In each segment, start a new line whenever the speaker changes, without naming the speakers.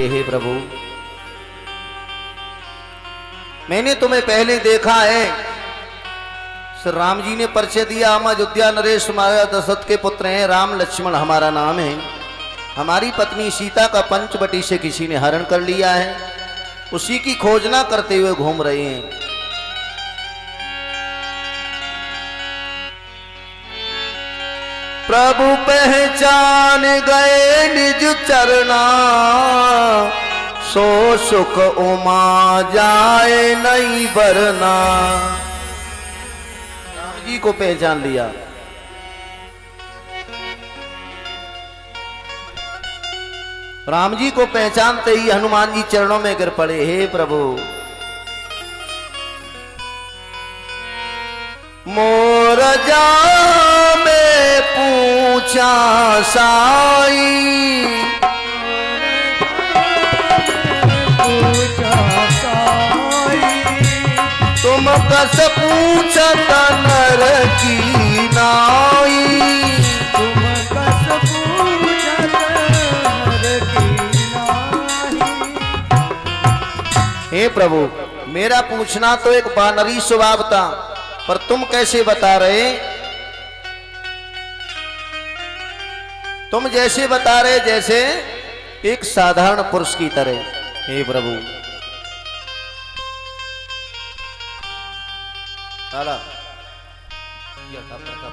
हे प्रभु, मैंने तुम्हें पहले देखा है। श्री राम जी ने परिचय दिया, हम अयोध्या नरेश महाराज दशरथ के पुत्र हैं, राम लक्ष्मण हमारा नाम है। हमारी पत्नी सीता का पंचवटी से किसी ने हरण कर लिया है, उसी की खोजना करते हुए घूम रहे हैं। प्रभु पहचान गए निज चरना, सो सुख उमा जाए नहीं बरना। राम जी को पहचान लिया। राम जी को पहचानते ही हनुमान जी चरणों में गिर पड़े, हे प्रभु मोर जा में पूछा साई, तुम कस पूछत नर की नाई,
तुम कस पूछत नर की नाई।
हे प्रभु, मेरा पूछना तो एक बानरी स्वभाव था, पर तुम कैसे बता रहे? तुम जैसे बता रहे जैसे एक साधारण पुरुष की तरह। हे प्रभु,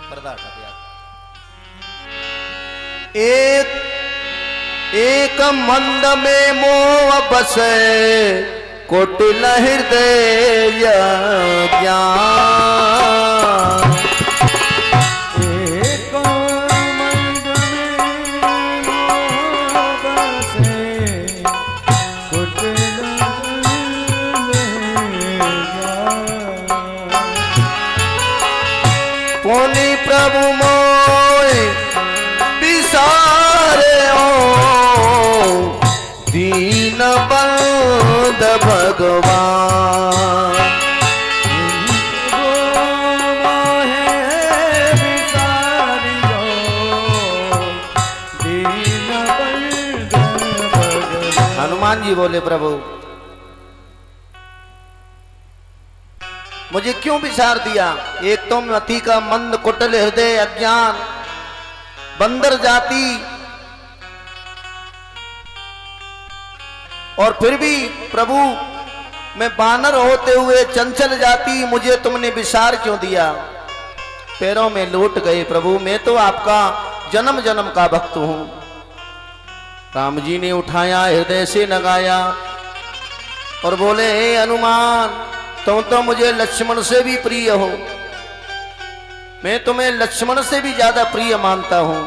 पर्दा हटा दिया। एक मंद में मोह बसे, कुटिल हृदय ज्ञान।
एक मंद में मोह बसे, कुटिल हृदय ज्ञान।
पुनि प्रभु मोय बिसारे हो, दीन बंद भगवान। हनुमान जी बोले, प्रभु मुझे क्यों विचार दिया? एक तो मति का मंद कुटिल हृदय अज्ञान, बंदर जाति, और फिर भी प्रभु मैं बानर होते हुए चंचल जाति, मुझे तुमने विचार क्यों दिया? पैरों में लौट गए प्रभु, मैं तो आपका जन्म जन्म का भक्त हूं। राम जी ने उठाया, हृदय से लगाया और बोले, हे हनुमान, तुम तो मुझे लक्ष्मण से भी प्रिय हो, मैं तुम्हें लक्ष्मण से भी ज्यादा प्रिय मानता हूं।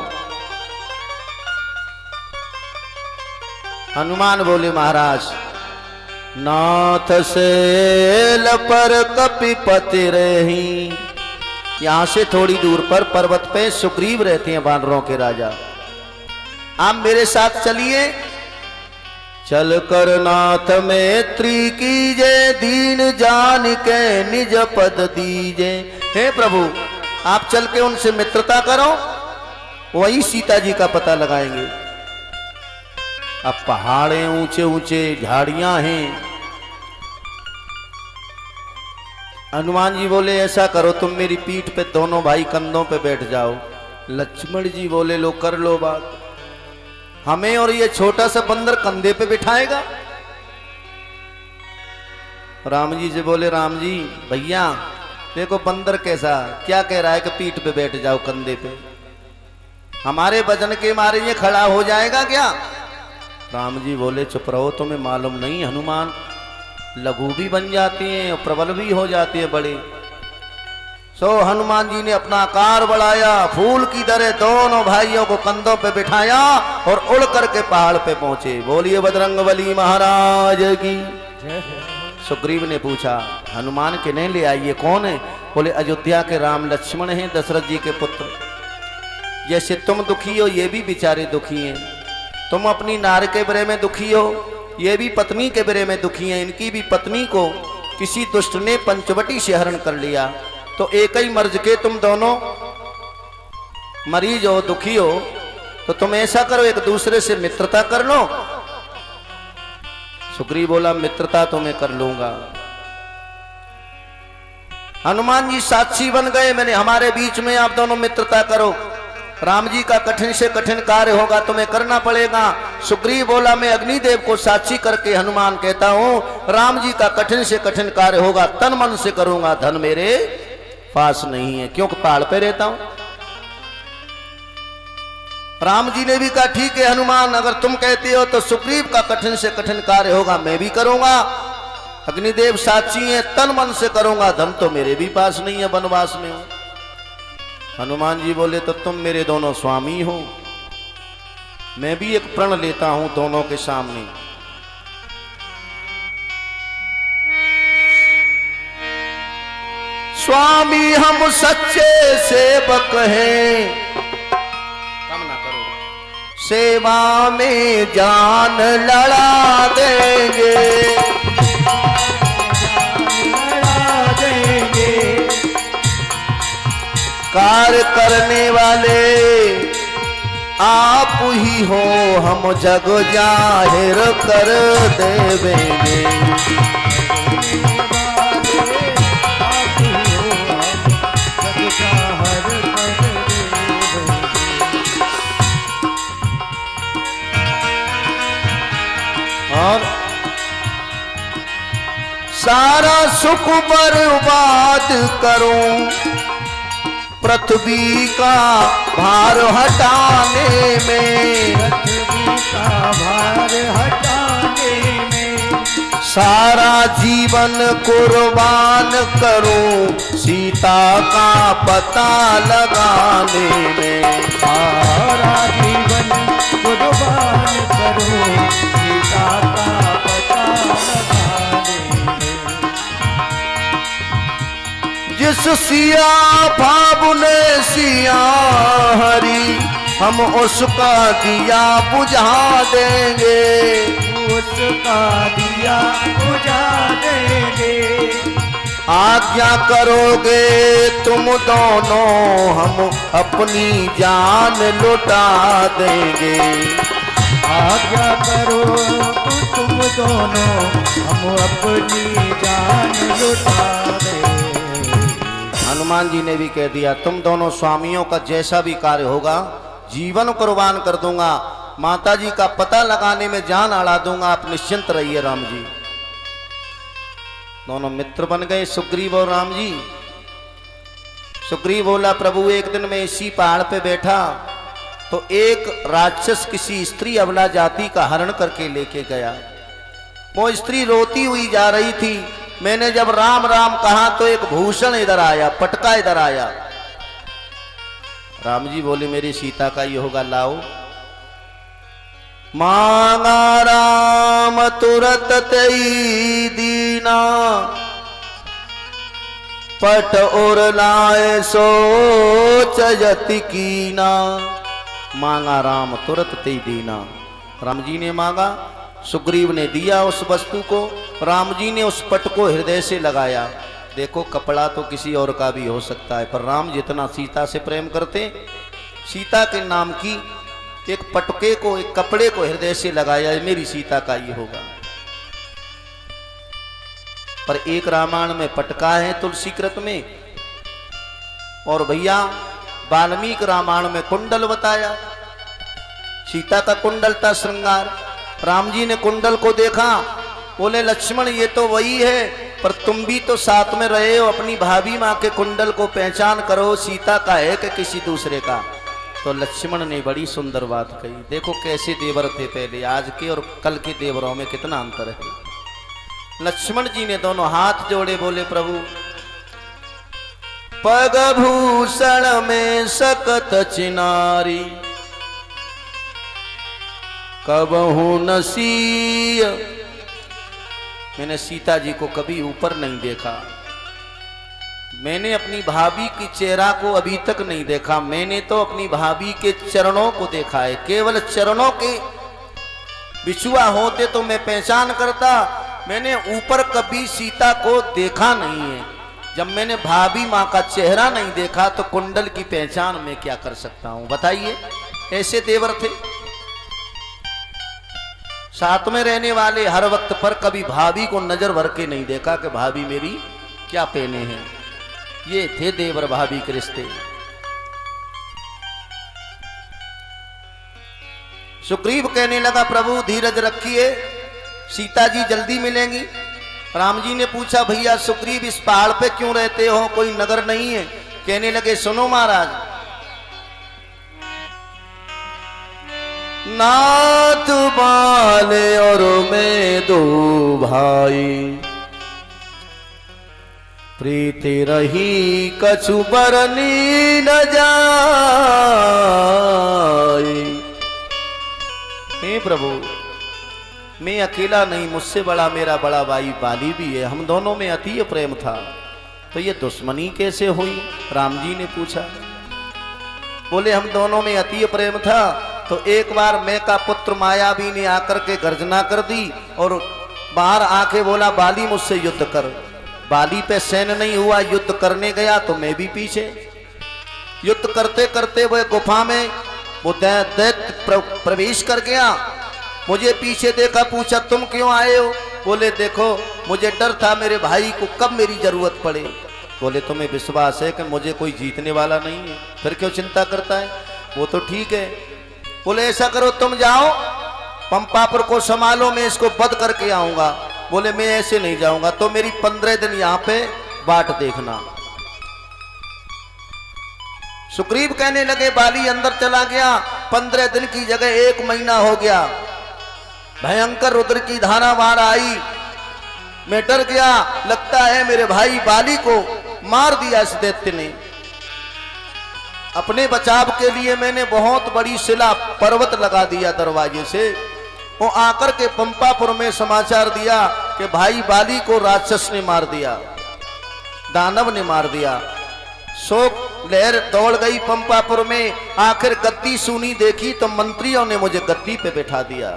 हनुमान बोले, महाराज नाथ सेल पर कपिपति रही। यहां से थोड़ी दूर पर पर्वत पे सुग्रीव रहते हैं, वानरों के राजा। आप मेरे साथ चलिए, चल कर नाथ मैत्री कीजे, दीन जान के निज पद दीजे। हे प्रभु, आप चल के उनसे मित्रता करो, वही सीता जी का पता लगाएंगे। अब पहाड़े ऊंचे ऊंचे, झाड़ियां हैं। हनुमान जी बोले, ऐसा करो तुम मेरी पीठ पे दोनों भाई कंधों पे बैठ जाओ। लक्ष्मण जी बोले, लो कर लो बात, हमें और ये छोटा सा बंदर कंधे पे बिठाएगा? राम जी से बोले, राम जी भैया देखो बंदर कैसा क्या कह रहा है कि पीठ पे बैठ जाओ कंधे पे, हमारे वजन के मारे ये खड़ा हो जाएगा क्या? राम जी बोले, चुप रहो, तुम्हें मालूम नहीं हनुमान लघु भी बन जाती हैं और प्रबल भी हो जाती है बड़े। सो हनुमान जी ने अपना आकार बढ़ाया, फूल की तरह दोनों भाइयों को कंधों पे बिठाया और उड़ करके पहाड़ पे पहुंचे। बोलिए बजरंगबली महाराज की। सुग्रीव ने पूछा, हनुमान के नहीं ले आइए, कौन है? बोले, अयोध्या के राम लक्ष्मण हैं, दशरथ जी के पुत्र। जैसे तुम दुखी हो ये भी बेचारे दुखी हैं, तुम अपनी नार के बारे में दुखी हो, ये भी पत्नी के बारे में दुखी हैं। इनकी भी पत्नी को किसी दुष्ट ने पंचवटी से हरण कर लिया, तो एक ही मर्ज के तुम दोनों मरीज हो, दुखी हो, तो तुम ऐसा करो एक दूसरे से मित्रता कर लो सुग्रीव बोला मित्रता तो मैं कर लूंगा। हनुमान जी साक्षी बन गए, मैंने हमारे बीच में आप दोनों मित्रता करो। राम जी का कठिन से कठिन कार्य होगा तुम्हें करना पड़ेगा। सुग्रीव बोला मैं अग्निदेव को साक्षी करके हनुमान कहता हूं राम जी का कठिन से कठिन कार्य होगा तन मन से करूंगा, धन मेरे पास नहीं है क्योंकि पहाड़ पे रहता हूं। राम जी ने भी कहा ठीक है हनुमान, अगर तुम कहते हो तो सुग्रीव का कठिन से कठिन कार्य होगा मैं भी करूंगा। अग्निदेव साक्षी है, तन मन से करूंगा, धन तो मेरे भी पास नहीं है, वनवास में हूं। हनुमान जी बोले तो तुम मेरे दोनों स्वामी हो, मैं भी एक प्रण लेता हूं दोनों के सामने। स्वामी हम सच्चे सेवक हैं, कम ना करो, सेवा में जान लड़ा देंगे, कार्य करने वाले आप ही हो, हम जग जाहिर कर देवेंगे। और सारा सुख बर्बाद करूं पृथ्वी का भार हटाने में,
पृथ्वी का भार हटाने में,
सारा जीवन कुर्बान करूं सीता का पता लगाने में,
सारा जीवन कुर्बान करूं सीता का पता लगाने में।
जिस सिया बाबू ने सिया हरी हम उसका दिया बुझा देंगे,
उसका दिया बुझा देंगे।
आज्ञा करोगे तुम दोनों हम अपनी जान लुटा देंगे,
आज्ञा करो तो तुम दोनों हम अपनी जान लुटा देंगे।
हनुमान जी ने भी कह दिया तुम दोनों स्वामियों का जैसा भी कार्य होगा जीवन कुर्बान कर दूंगा, माता जी का पता लगाने में जान अड़ा दूंगा, आप निश्चिंत रहिए राम जी। दोनों मित्र बन गए सुग्रीव और राम जी। सुग्रीव बोला प्रभु एक दिन मैं इसी पहाड़ पे बैठा तो एक राक्षस किसी स्त्री अबला जाति का हरण करके लेके गया। वो स्त्री रोती हुई जा रही थी, मैंने जब राम राम कहा तो एक भूषण इधर आया, पटका इधर आया। राम जी बोले मेरी सीता का ये होगा, लाओ। मांगा राम तुरत तई दीना, पट और लाए सोच यति कीना। मांगा राम तुरत तई दीना, राम जी ने मांगा, सुग्रीव ने दिया उस वस्तु को, राम जी ने उस पट को हृदय से लगाया। देखो कपड़ा तो किसी और का भी हो सकता है, पर राम जितना सीता से प्रेम करते, सीता के नाम की एक पटके को, एक कपड़े को हृदय से लगाया, मेरी सीता का ये होगा। पर एक रामायण में पटका है तुलसी कृत में, और भैया वाल्मीकि रामायण में कुंडल बताया। सीता का कुंडल था श्रृंगार, राम जी ने कुंडल को देखा, बोले लक्ष्मण ये तो वही है, पर तुम भी तो साथ में रहे हो, अपनी भाभी माँ के कुंडल को पहचान करो, सीता का है कि किसी दूसरे का। तो लक्ष्मण ने बड़ी सुंदर बात कही। देखो कैसे देवर थे पहले, आज के और कल के देवरों में कितना अंतर है। लक्ष्मण जी ने दोनों हाथ जोड़े, बोले प्रभु पग भूषण में सकत चिनारी, कबहू नसीय। मैंने सीता जी को कभी ऊपर नहीं देखा, मैंने अपनी भाभी की चेहरा को अभी तक नहीं देखा, मैंने तो अपनी भाभी के चरणों को देखा है। केवल चरणों के बिछुआ होते तो मैं पहचान करता, मैंने ऊपर कभी सीता को देखा नहीं है। जब मैंने भाभी माँ का चेहरा नहीं देखा तो कुंडल की पहचान मैं क्या कर सकता हूं, बताइए। ऐसे देवर थे। साथ में रहने वाले हर वक्त पर कभी भाभी को नजर भर के नहीं देखा कि भाभी मेरी क्या पहने हैं। ये थे देवर भाभी के रिश्ते। सुग्रीव कहने लगा प्रभु धीरज रखिए, सीता जी जल्दी मिलेंगी। राम जी ने पूछा भैया सुग्रीव इस पहाड़ पे क्यों रहते हो, कोई नगर नहीं है? कहने लगे सुनो महाराज, नाथ बाले और मैं दो भाई, प्रीति रही कछु बरनी न जाए। हे प्रभु मैं अकेला नहीं, मुझसे बड़ा मेरा बड़ा भाई बाली भी है, हम दोनों में अति प्रेम था, तो ये दुश्मनी कैसे हुई? राम जी ने पूछा। बोले हम दोनों में अति प्रेम था तो एक बार मैं का पुत्र मायावी ने आकर के गर्जना कर दी और बाहर आके बोला बाली मुझसे युद्ध कर। बाली पे सैन्य नहीं हुआ, युद्ध करने गया तो मैं भी पीछे। युद्ध करते करते वह गुफा में वो दैत्य प्रवेश कर गया, मुझे पीछे देखा, पूछा तुम क्यों आए हो? बोले देखो मुझे डर था मेरे भाई को कब मेरी जरूरत पड़े। बोले तुम्हें विश्वास है कि मुझे कोई जीतने वाला नहीं है, फिर क्यों चिंता करता है? वो तो ठीक है। बोले ऐसा करो तुम जाओ पंपापुर को संभालो, मैं इसको बंद करके आऊंगा। बोले मैं ऐसे नहीं जाऊंगा, तो मेरी 15 दिन यहाँ पे बाट देखना। सुग्रीव कहने लगे बाली अंदर चला गया, 15 दिन की जगह 1 महीना हो गया। भयंकर रुद्र की धारा बाढ़ आई, मैं डर गया, लगता है मेरे भाई बाली को मार दिया इस दैत्य ने। अपने बचाव के लिए मैंने बहुत बड़ी शिला पर्वत लगा दिया दरवाजे से। वो आकर के पंपापुर में समाचार दिया कि भाई बाली को राक्षस ने मार दिया, दानव ने मार दिया। शोक लहर दौड़ गई पंपापुर में। आखिर गद्दी सुनी देखी तो मंत्रियों ने मुझे गद्दी पे बैठा दिया।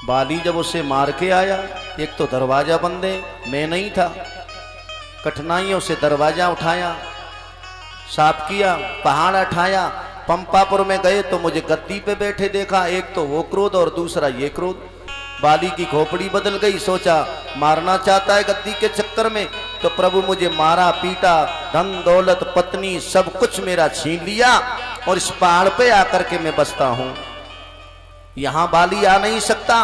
बाली जब उसे मार के आया, एक तो दरवाजा बंद है, मैं नहीं था, कठिनाइयों से दरवाजा उठाया, साफ किया, पहाड़ उठाया, पंपापुर में गए तो मुझे गद्दी पे बैठे देखा। एक तो वो क्रोध और दूसरा ये क्रोध। बाली की खोपड़ी बदल गई, सोचा मारना चाहता है गद्दी के चक्कर में, तो प्रभु मुझे मारा पीटा, धन दौलत पत्नी सब कुछ मेरा छीन लिया और इस पहाड़ पे आकर के मैं बसता हूं। यहां बाली आ नहीं सकता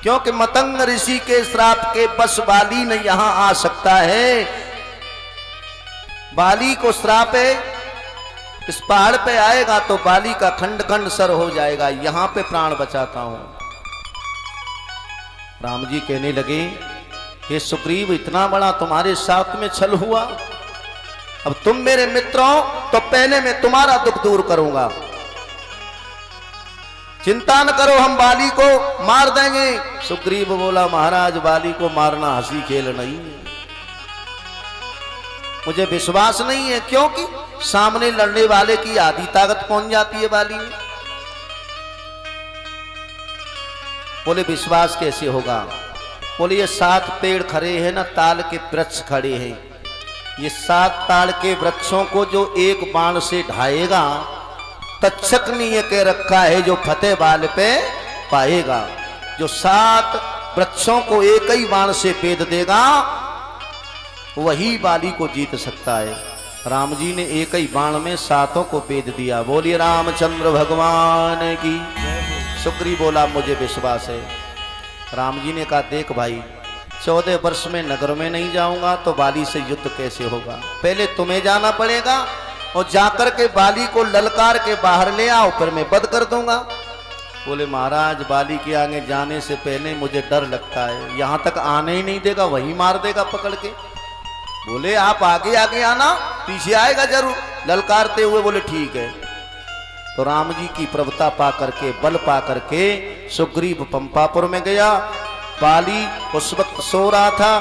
क्योंकि मतंग ऋषि के श्राप के बस बाली नहीं यहां आ सकता है। बाली को श्राप है, इस पहाड़ पे आएगा तो बाली का खंड खंड सर हो जाएगा, यहां पे प्राण बचाता हूं। राम जी कहने लगे हे सुग्रीव इतना बड़ा तुम्हारे साथ में छल हुआ, अब तुम मेरे मित्र हो तो पहले मैं तुम्हारा दुख दूर करूंगा। चिंता न करो हम बाली को मार देंगे। सुग्रीव बोला महाराज बाली को मारना हंसी खेल नहीं है, मुझे विश्वास नहीं है, क्योंकि सामने लड़ने वाले की आधी ताकत पहुंच जाती है बाली में। बोले विश्वास कैसे होगा? बोले ये 7 पेड़ खड़े हैं ना, ताल के वृक्ष खड़े हैं, ये 7 ताल के वृक्षों को जो एक बाण से ढाएगा, तक्षक ने ये कह रखा है जो फतेह बाल पे पाएगा। जो 7 वृक्षों को एक ही बाण से भेद देगा वही बाली को जीत सकता है। राम जी ने एक ही बाण में 7 को भेद दिया। बोलिए रामचंद्र भगवान की। सुग्रीव बोला मुझे विश्वास है। राम जी ने कहा देख भाई 14 वर्ष में नगर में नहीं जाऊंगा तो बाली से युद्ध कैसे होगा, पहले तुम्हें जाना पड़ेगा और जाकर के बाली को ललकार के बाहर ले आओ, फिर मैं वध कर दूंगा। बोले महाराज बाली के आगे जाने से पहले मुझे डर लगता है, यहां तक आने ही नहीं देगा, वही मार देगा पकड़ के। बोले आप आगे आगे आना, पीछे आएगा जरूर, ललकारते हुए। बोले ठीक है। तो राम जी की प्रभुता पा करके, बल पा करके सुग्रीव पंपापुर में गया। बाली उस वक्त सो रहा था,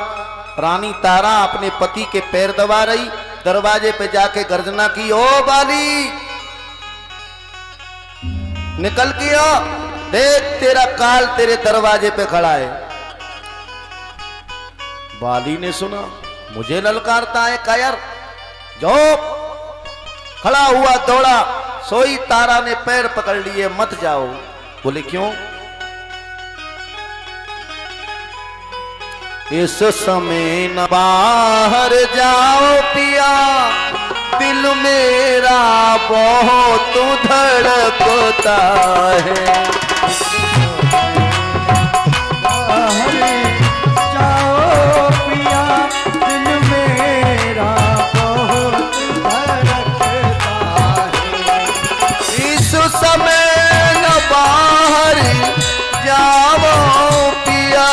रानी तारा अपने पति के पैर दबा रही, दरवाजे पे जाके गर्जना की, ओ बाली निकल के आ, देख तेरा काल तेरे दरवाजे पे खड़ा है। बाली ने सुना, मुझे ललकारता है कायर, जो खड़ा हुआ दौड़ा, सोई तारा ने पैर पकड़ लिए, मत जाओ। बोले क्यों? इस समय न बाहर जाओ पिया, दिल मेरा बहुत धड़कता है।
बाहर जाओ पिया, दिल मेरा बहुत धड़कता है।
इस समय न बाहर जाओ पिया,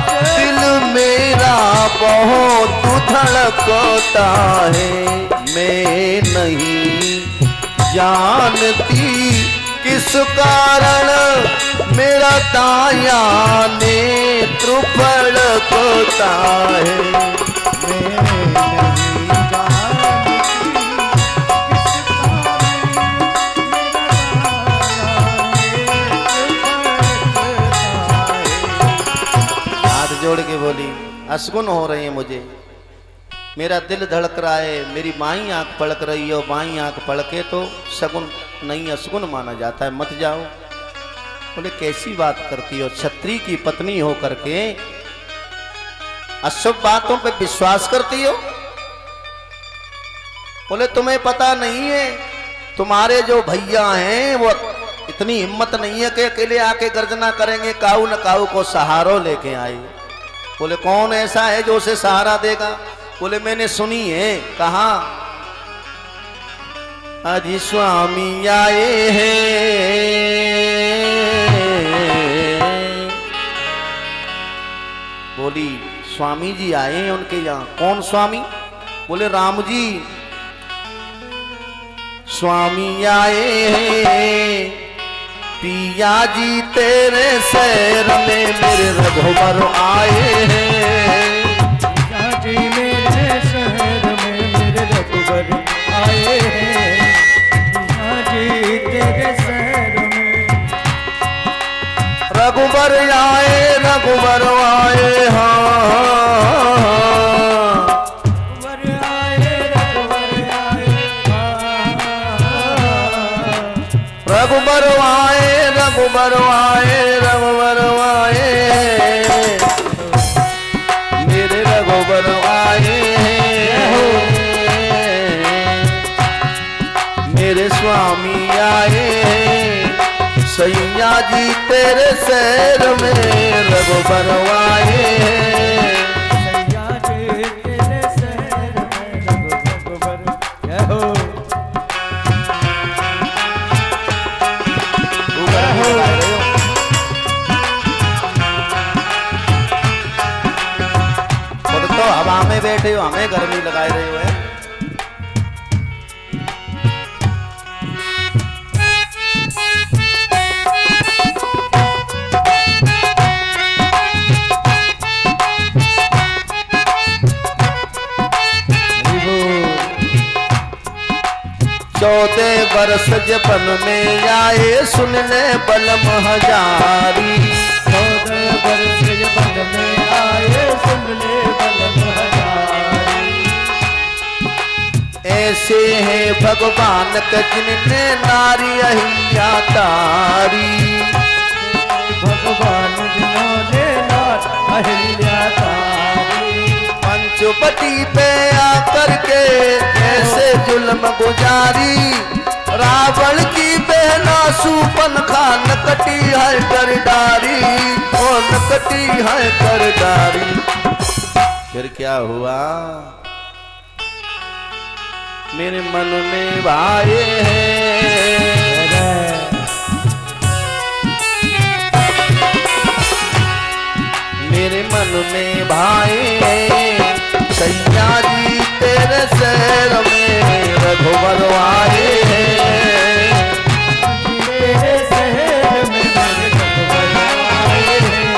दिल मेरा बहुत धड़कता है। मैं नहीं जानती किस कारण मेरा दाया नेत्र फड़कता है।
मैं नहीं जानती किस
हाथ जोड़ के बोली, अशगुन हो रही है मुझे, मेरा दिल धड़क रहा है, मेरी बाई आंख पलक रही है, बाई आंख पलके तो शगुन नहीं अशगुन माना जाता है, मत जाओ। बोले कैसी बात करती हो, क्षत्रिय की पत्नी हो करके अशुभ बातों पे विश्वास करती हो? बोले तुम्हें पता नहीं है, तुम्हारे जो भैया हैं वो इतनी हिम्मत नहीं है कि अकेले आके गर्जना करेंगे, काऊ न काऊ को सहारो लेके आए। बोले कौन ऐसा है जो उसे सहारा देगा? बोले मैंने सुनी है, कहा आज स्वामी आए हैं। बोली स्वामी जी आए हैं उनके यहाँ। कौन स्वामी? बोले राम जी। स्वामी आए हैं पिया जी तेरे शहर में, मेरे रघुवर आए हैं।
पिया जी मेरे शहर में, मेरे रघुवर आए हैं। पिया जी तेरे शहर में,
रघुवर आए, रघुवर आए, हाँ
रघुवर आए, रघुवर आए,
रघुवर आए, रघुवर आए, रघुवर आए, मेरे रघुवर आए, मेरे स्वामी आए, सैया जी तेरे शहर में रघुवर आए।
सैया जी तेरे शहर में, रघुवर जय हो।
खुद तो हवा में बैठे हो, हमें गर्मी लगाए रहे हो है? चौदह वर्ष जपन में आए, सुन ले बलम हजारी।
14 वर्ष जपन में आए, सुन ले बलम हजारी।
ऐसे हैं भगवान के जिनने नारी अहिया तारी।
भगवान जिन्होंने नार अहिल्या तारी।
पंचवटी पे आकर के ऐसे जुल्म गुजारी। रावण की बहना सुपन खान कटी है कर डारी, और कटी है कर डारी। फिर क्या हुआ? मेरे मन में भाए हैं, मेरे मन में भाए, सैया जी तेरे शहर में रघुवर आए हैं।
तेरे शहर में मेरे रघुवर आए हैं।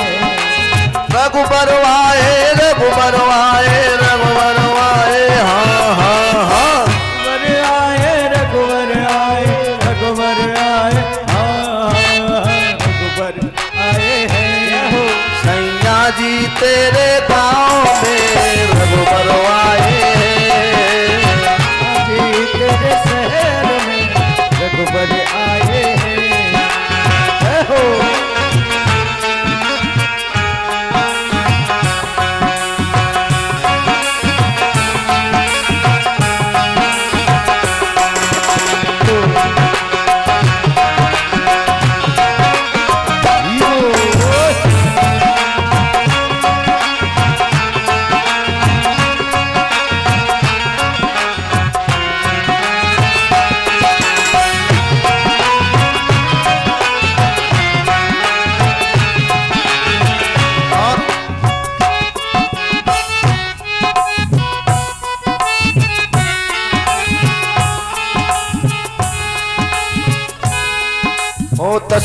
रघुवर आए, रघुवर आए, रघुवर आए, हाँ हाँ हाँ।
रघुवर आए, रघुवर आए, रघुवर आए, हाँ रघुवर आए हैं।
सैया जी तेरे गाँव में रघुवर आए हैं।
जी तेरे शहर में रघुवर आए हैं।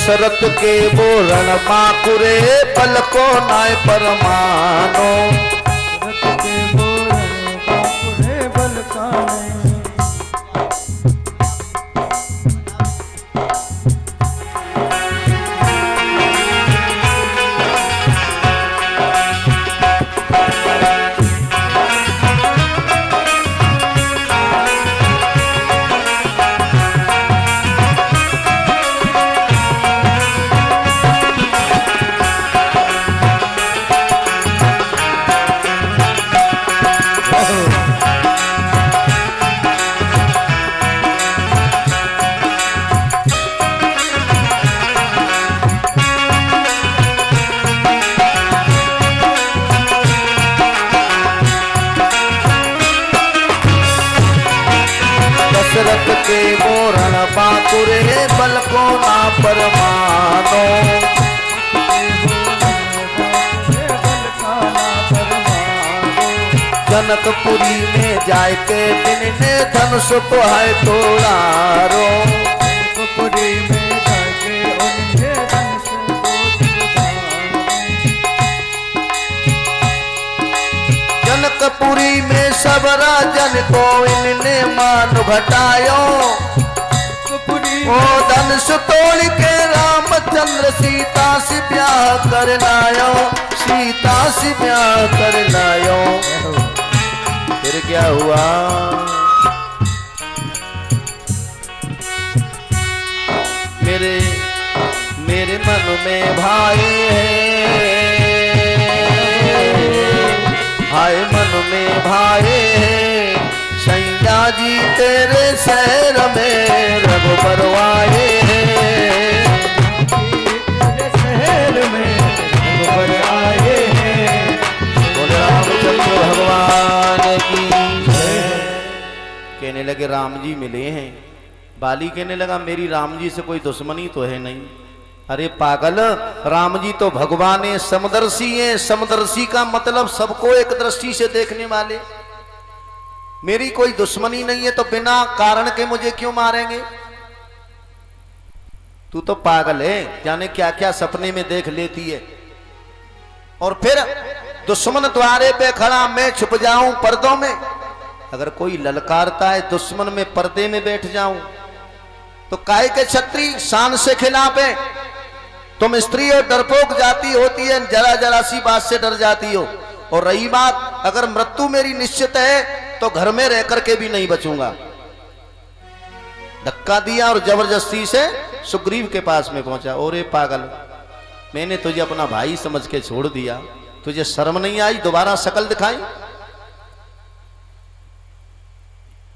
दशरथ के बोरण बाकुरे बल को नाय परमानो।
रथ के बोरण बाकुरे बल का नहीं।
दशरथ के बोरण बाकुरे बल को ना परमानो। जनकपुरी में जाय के दिन ने धनुष को है तोड़ारो।
जनकपुरी में जाके उनके धनुष
जनकपुरी में सब राजन को इनने मान घटायो। ओ धनुष तोड़ के रामचंद्र सीता से ब्याह करनायो। सीता से ब्याह करनायो। फिर क्या हुआ? मेरे मन में भाई है, हाय मन में भाई है, सैया जी तेरे शहर में रघुबर आए हैं।
तेरे शहर में रघुबर आए हैं।
बोले रामचंद्र भगवान की जय। कहने लगे राम जी मिले हैं। बाली कहने लगा मेरी राम जी से कोई दुश्मनी तो है नहीं। अरे पागल, राम जी तो भगवान है, समदर्शी है। समदर्शी का मतलब सबको एक दृष्टि से देखने वाले। मेरी कोई दुश्मनी नहीं है तो बिना कारण के मुझे क्यों मारेंगे? तू तो पागल है, जाने क्या क्या सपने में देख लेती है। और फिर दुश्मन द्वारे पे खड़ा, मैं छुप जाऊं पर्दों में। अगर कोई ललकारता है दुश्मन में पर्दे में बैठ जाऊं तो काहे के छत्री शान से खिलाफ है। तुम स्त्री और डरपोक जाती होती है, जरा जरा सी बात से डर जाती हो। और रही बात, अगर मृत्यु मेरी निश्चित है तो घर में रह करके भी नहीं बचूंगा। धक्का दिया और जबरदस्ती से सुग्रीव के पास में पहुंचा। ओरे पागल, मैंने तुझे अपना भाई समझ के छोड़ दिया, तुझे शर्म नहीं आई दोबारा शकल दिखाई?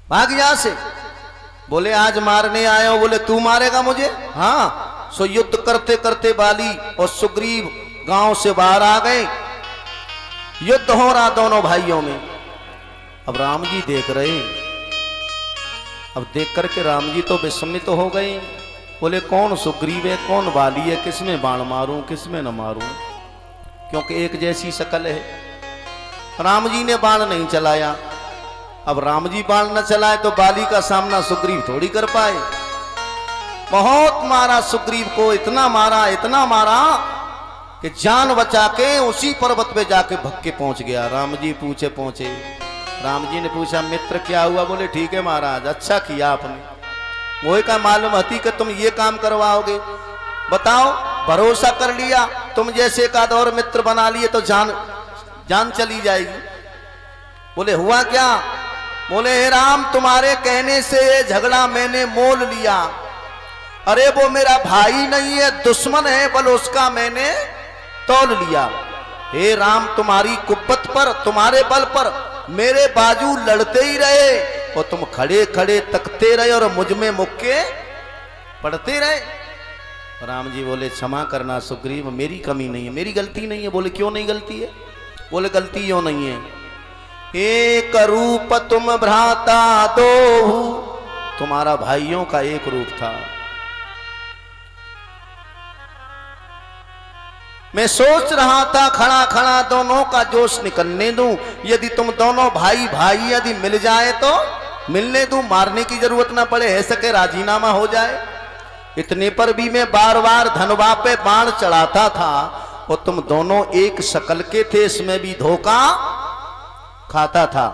भाग यहां से। बोले आज मारने आए हो? बोले तू मारेगा मुझे? हाँ। सो युद्ध करते करते बाली और सुग्रीव गांव से बाहर आ गए। युद्ध हो रहा दोनों भाइयों में। अब राम जी देख रहे। अब देख करके राम जी तो विस्मित हो गए। बोले कौन सुग्रीव है, कौन बाली है, किसमें बाण मारूं किसमें न मारूं, क्योंकि एक जैसी शकल है। राम जी ने बाण नहीं चलाया। अब राम जी बाण न चलाए तो बाली का सामना सुग्रीव थोड़ी कर पाए। बहुत मारा सुग्रीव को, इतना मारा कि जान बचा के उसी पर्वत पे जाके भग के पहुंच गया। राम जी पहुंचे। राम जी ने पूछा मित्र क्या हुआ? बोले ठीक है महाराज, अच्छा किया आपने। वही का मालूम हती कि तुम ये काम करवाओगे। बताओ, भरोसा कर लिया, तुम जैसे का और मित्र बना लिए तो जान चली जाएगी। बोले हुआ क्या? बोले हे राम, तुम्हारे कहने से ये झगड़ा मैंने मोल लिया। अरे वो मेरा भाई नहीं है, दुश्मन है, बल उसका मैंने तौल लिया। हे राम, तुम्हारी कुब्बत पर, तुम्हारे बल पर मेरे बाजू लड़ते ही रहे और तुम खड़े खड़े तकते रहे और मुझ में मुक्के पड़ते रहे। राम जी बोले क्षमा करना सुग्रीव, मेरी कमी नहीं है, मेरी गलती नहीं है। बोले क्यों नहीं गलती है? बोले गलती क्यों नहीं है? एक रूप तुम भ्राता दो, तुम्हारा भाइयों का एक रूप था। मैं सोच रहा था खड़ा खड़ा दोनों का जोश निकलने दूं। यदि तुम दोनों भाई यदि मिल जाए तो मिलने दूं, मारने की जरूरत ना पड़े, है सके राजीनामा हो जाए। इतने पर भी मैं बार बार धनवा पे बाण चढ़ाता था और तुम दोनों एक शकल के थे, इसमें भी धोखा खाता था।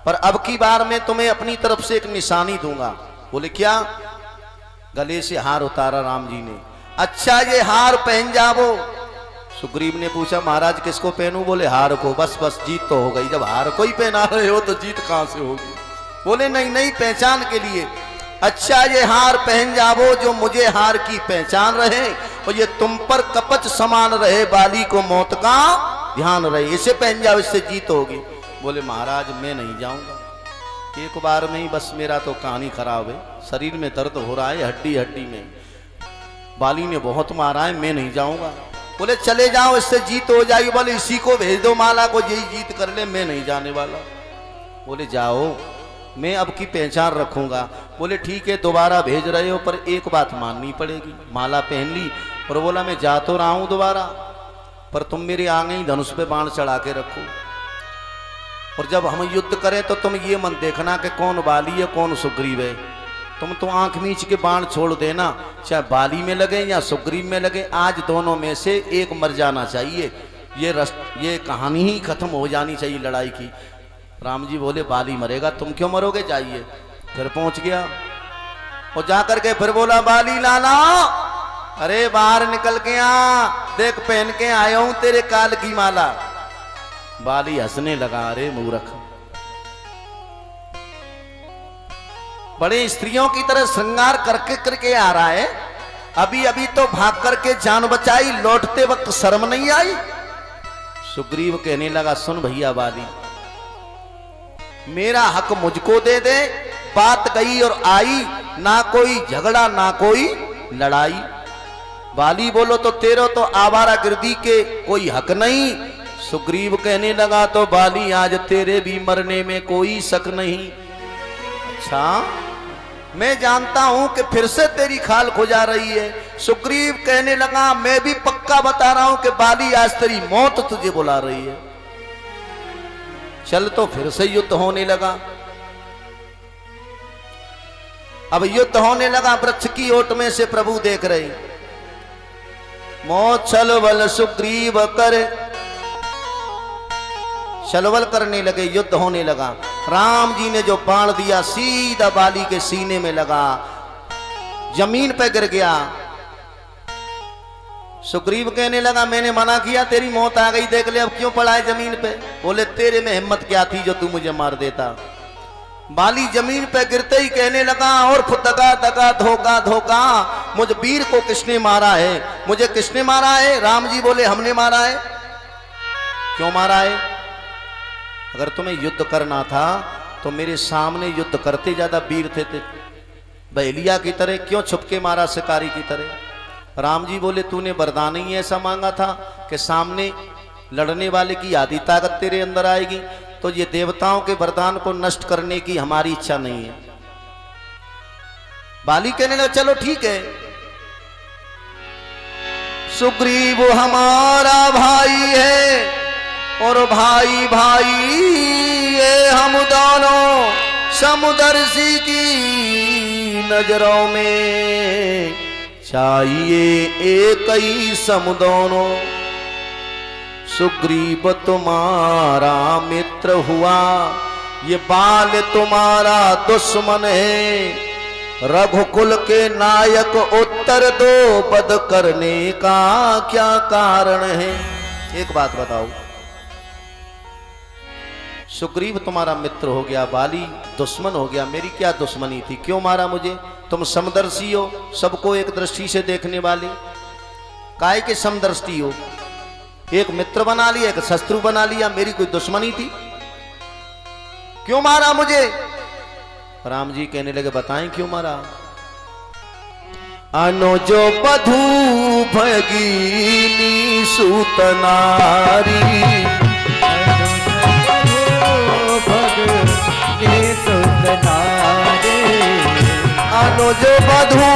पर अब की बार मैं तुम्हें अपनी तरफ से एक निशानी दूंगा। बोले क्या? गले से हार उतारा राम जी ने। अच्छा ये हार पहन जाओ। सुग्रीव ने पूछा महाराज किसको पहनूं? बोले हार को। बस बस जीत तो हो गई, जब हार को ही पहना रहे हो तो जीत कहां से होगी? बोले नहीं नहीं, पहचान के लिए। अच्छा ये हार पहन जाओ जो मुझे हार की पहचान रहे और ये तुम पर कपच समान रहे, बाली को मौत का ध्यान रहे, इसे पहन जाओ, इससे जीत होगी। बोले महाराज मैं नहीं जाऊंगा, एक बार में ही बस मेरा तो कहानी खराब है, शरीर में दर्द हो रहा है, हड्डी हड्डी में, बाली ने बहुत मारा है, मैं नहीं जाऊंगा। बोले चले जाओ, इससे जीत हो जाएगी। बोले इसी को भेज दो माला को, यही जीत कर ले, मैं नहीं जाने वाला। बोले जाओ, मैं अब की पहचान रखूंगा। बोले ठीक है, दोबारा भेज रहे हो पर एक बात माननी पड़ेगी। माला पहन ली और बोला मैं जा तो रहा हूं दोबारा, पर तुम मेरे आगे ही धनुष पे बाण चढ़ा के रखो और जब हम युद्ध करें तो तुम ये मत देखना कि कौन बाली है कौन सुग्रीव है, तुम तो आंख मीच के बाण छोड़ देना, चाहे बाली में लगे या सुग्रीव में लगे, आज दोनों में से एक मर जाना चाहिए। ये कहानी ही खत्म हो जानी चाहिए लड़ाई की। राम जी बोले बाली मरेगा, तुम क्यों मरोगे, जाइए। फिर पहुंच गया और जाकर के फिर बोला बाली लाला, अरे बाहर निकल के आ, देख पहन के आया हूं तेरे काल की माला। बाली हंसने लगा, अरे मूर्ख, बड़े स्त्रियों की तरह श्रृंगार करके आ रहा है, अभी अभी तो भाग करके जान बचाई, लौटते वक्त शर्म नहीं आई। सुग्रीव कहने लगा सुन भैया बाली, मेरा हक मुझको दे दे, बात गई और आई, ना कोई झगड़ा ना कोई लड़ाई। बाली बोलो तो तेरो तो आवारागर्दी के कोई हक नहीं। सुग्रीव कहने लगा तो बाली आज तेरे भी मरने में कोई शक नहीं। अच्छा मैं जानता हूं कि फिर से तेरी खाल खुजा रही है। सुग्रीव कहने लगा मैं भी पक्का बता रहा हूं कि बाली आज तेरी मौत तुझे बुला रही है। चल तो फिर से युद्ध होने लगा। अब युद्ध होने लगा, वृक्ष की ओट में से प्रभु देख रहे, मौत छलवल सुग्रीव करे, छलवल करने लगे, युद्ध होने लगा। राम जी ने जो बाण दिया सीधा बाली के सीने में लगा, जमीन पे गिर गया। सुग्रीव कहने लगा मैंने मना किया, तेरी मौत आ गई, देख ले अब क्यों पड़ा है जमीन पे। बोले तेरे में हिम्मत क्या थी जो तू मुझे मार देता। बाली जमीन पे गिरते ही कहने लगा और दगा दगा धोखा धोखा, मुझ वीर को किसने मारा है, मुझे किसने मारा है। राम जी बोले हमने मारा है। क्यों मारा है? अगर तुम्हें युद्ध करना था तो मेरे सामने युद्ध करते, ज्यादा वीर थे, बहेलिया की तरह क्यों छुपके मारा, शिकारी की तरह। राम जी बोले तूने वरदान ही ऐसा मांगा था कि सामने लड़ने वाले की आधी ताकत तेरे अंदर आएगी, तो ये देवताओं के वरदान को नष्ट करने की हमारी इच्छा नहीं है। बाली कहने लगा चलो ठीक है, सुग्रीव हमारा भाई है और भाई भाई ये हम दोनों, समुदर्शी की नजरों में चाहिए एक ही सम दोनों। सुग्रीव तुम्हारा मित्र हुआ, ये बाल तुम्हारा दुश्मन है, रघुकुल के नायक उत्तर दो, वध करने का क्या कारण है। एक बात बताओ, सुग्रीव तुम्हारा मित्र हो गया, बाली दुश्मन हो गया, मेरी क्या दुश्मनी थी, क्यों मारा मुझे? तुम समदर्शी हो, सबको एक दृष्टि से देखने वाले, काय के समदर्शी हो, एक मित्र बना लिया एक शत्रु बना लिया, मेरी कोई दुश्मनी थी, क्यों मारा मुझे? राम जी कहने लगे बताएं क्यों मारा। अनुजो बधू भगिनी सूत नारी, अनुज बधू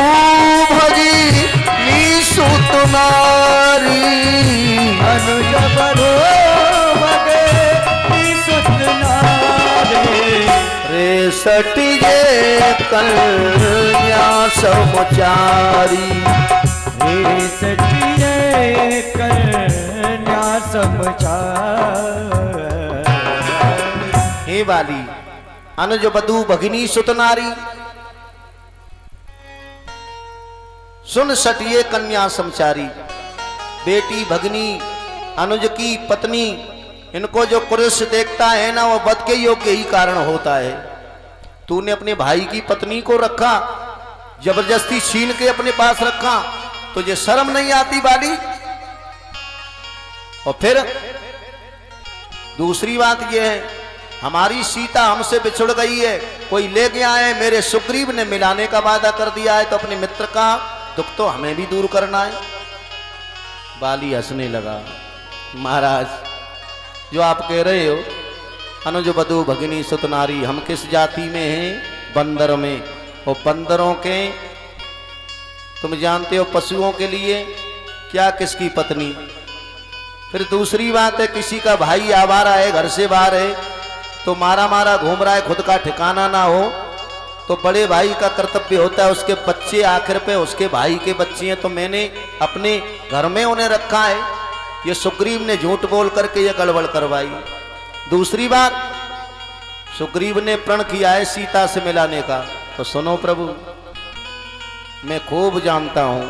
भगिनी सूत नारी,
अनुज बधू भगिनी सूत नारी,
रे सटिए कन्या समचारी,
हे सटिए कन्या समचारी।
हे बाली अनुज बधू भगिनी सुत नारी, सुन सटिए कन्या समचारी। बेटी भगनी अनुज की पत्नी, इनको जो पुरुष देखता है ना वो वध के योग्य ही कारण होता है। तूने अपने भाई की पत्नी को रखा, जबरदस्ती छीन के अपने पास रखा, तुझे शर्म नहीं आती बाली? और फिर दूसरी बात यह है, हमारी सीता हमसे बिछुड़ गई है, कोई ले गया है, मेरे सुग्रीव ने मिलाने का वादा कर दिया है, तो अपने मित्र का दुख तो हमें भी दूर करना है। बाली हंसने लगा, महाराज जो आप कह रहे हो अनुज बधू भगिनी सुत नारी, हम किस जाति में हैं? बंदर में। और बंदरों के तुम जानते हो पशुओं के लिए क्या किसकी पत्नी। फिर दूसरी बात है, किसी का भाई आवारा है, घर से बाहर है, तो मारा मारा घूम रहा है, खुद का ठिकाना ना हो, तो बड़े भाई का कर्तव्य होता है, उसके बच्चे आखिर पे उसके भाई के बच्चे हैं, तो मैंने अपने घर में उन्हें रखा है। ये सुग्रीव ने झूठ बोल करके ये गड़बड़ करवाई। दूसरी बात, सुग्रीव ने प्रण किया है सीता से मिलाने का, तो सुनो प्रभु, मैं खूब जानता हूं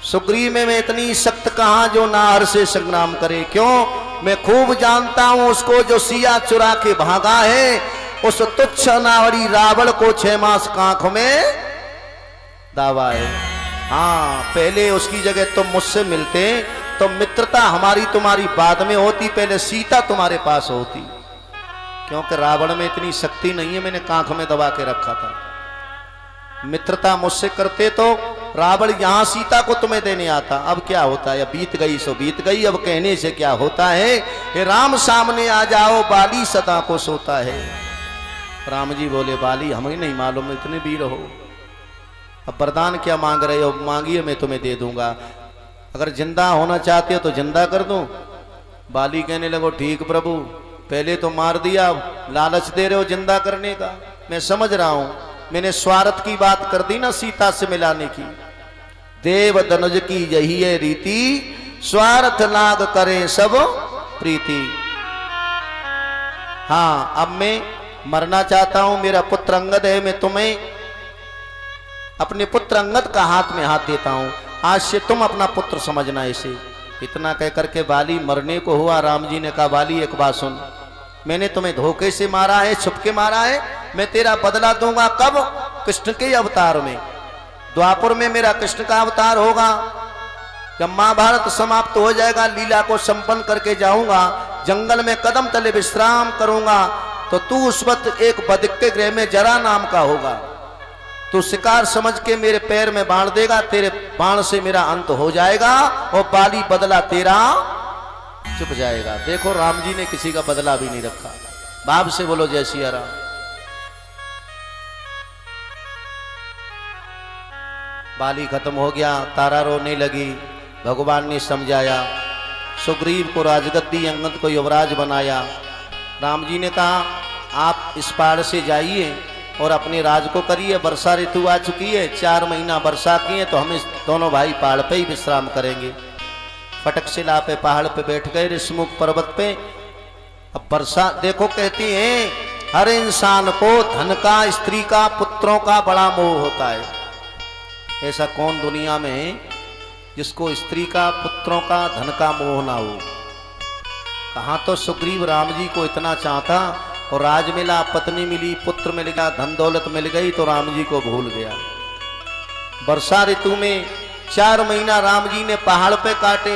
सुग्रीव में मैं इतनी सख्त कहां जो नाहर से संग्राम करे। क्यों? मैं खूब जानता हूं उसको जो सिया चुरा के भागा है, उस तुच्छ नावरी रावण को 6 मास कांख में दावा है। हाँ, पहले उसकी जगह तुम मुझसे मिलते तो मित्रता हमारी तुम्हारी बाद में होती, पहले सीता तुम्हारे पास होती। क्योंकि रावण में इतनी शक्ति नहीं है, मैंने कांख में दबा के रखा था। मित्रता मुझसे करते तो रावण यहां सीता को तुम्हें देने आता। अब क्या होता है, बीत गई सो बीत गई, अब कहने से क्या होता है। हे राम सामने आ जाओ, बाली सदा को सोता है। राम जी बोले, बाली हमें नहीं मालूम इतने वीर हो, अब वरदान क्या मांग रहे हो? मांगिए, मैं तुम्हें दे दूंगा। अगर जिंदा होना चाहते हो तो जिंदा कर दूं। बाली कहने लगो, ठीक प्रभु, पहले तो मार दिया, लालच दे रहे हो जिंदा करने का। मैं समझ रहा हूं, मैंने स्वार्थ की बात कर दी ना सीता से मिलाने की। देव धनुज की यही है रीति, स्वार्थ लाग करें सब प्रीति। हाँ, अब मैं मरना चाहता हूं, मेरा पुत्र अंगद है, मैं तुम्हें अपने पुत्र अंगद का हाथ में हाथ देता हूं, आज से तुम अपना पुत्र समझना इसे। इतना कह करके बाली मरने को हुआ। राम जी ने कहा, बाली एक बात सुन, मैंने तुम्हें धोखे से मारा है, छुपके मारा है, मैं तेरा बदला दूंगा। कब? कृष्ण के अवतार में। द्वापर में मेरा कृष्ण का अवतार होगा, जब महाभारत समाप्त हो जाएगा, लीला को संपन्न करके जाऊंगा, जंगल में कदम तले विश्राम करूंगा, तो तू उस वक्त एक बदक के गृह में जरा नाम का होगा, तू शिकार समझ के मेरे पैर में बाण देगा, तेरे बाण से मेरा अंत हो जाएगा और बाली बदला तेरा चुप जाएगा। देखो, राम जी ने किसी का बदला भी नहीं रखा। बाप से बोलो जय सिया राम। बाली खत्म हो गया, तारा रोने लगी, भगवान ने समझाया, सुग्रीव को राजगद्दी, अंगद को युवराज बनाया। राम जी ने कहा, आप इस पहाड़ से जाइए और अपने राज को करिए, वर्षा ऋतु आ चुकी है, 4 महीना वर्षा की है, तो हम इस दोनों भाई पहाड़ पे ही विश्राम करेंगे। फटक शिला पे पहाड़ पे बैठ गए, ऋषमुख पर्वत पे। अब वर्षा देखो, कहती हैं हर इंसान को धन का, स्त्री का, पुत्रों का बड़ा मोह होता है। ऐसा कौन दुनिया में है जिसको स्त्री का, पुत्रों का, धन का मोह ना हो। कहाँ तो सुग्रीव राम जी को इतना चाहता, और राज मिला, पत्नी मिली, पुत्र मिल गया, धन दौलत मिल गई, तो राम जी को भूल गया। वर्षा ऋतु में 4 महीना राम जी ने पहाड़ पे काटे,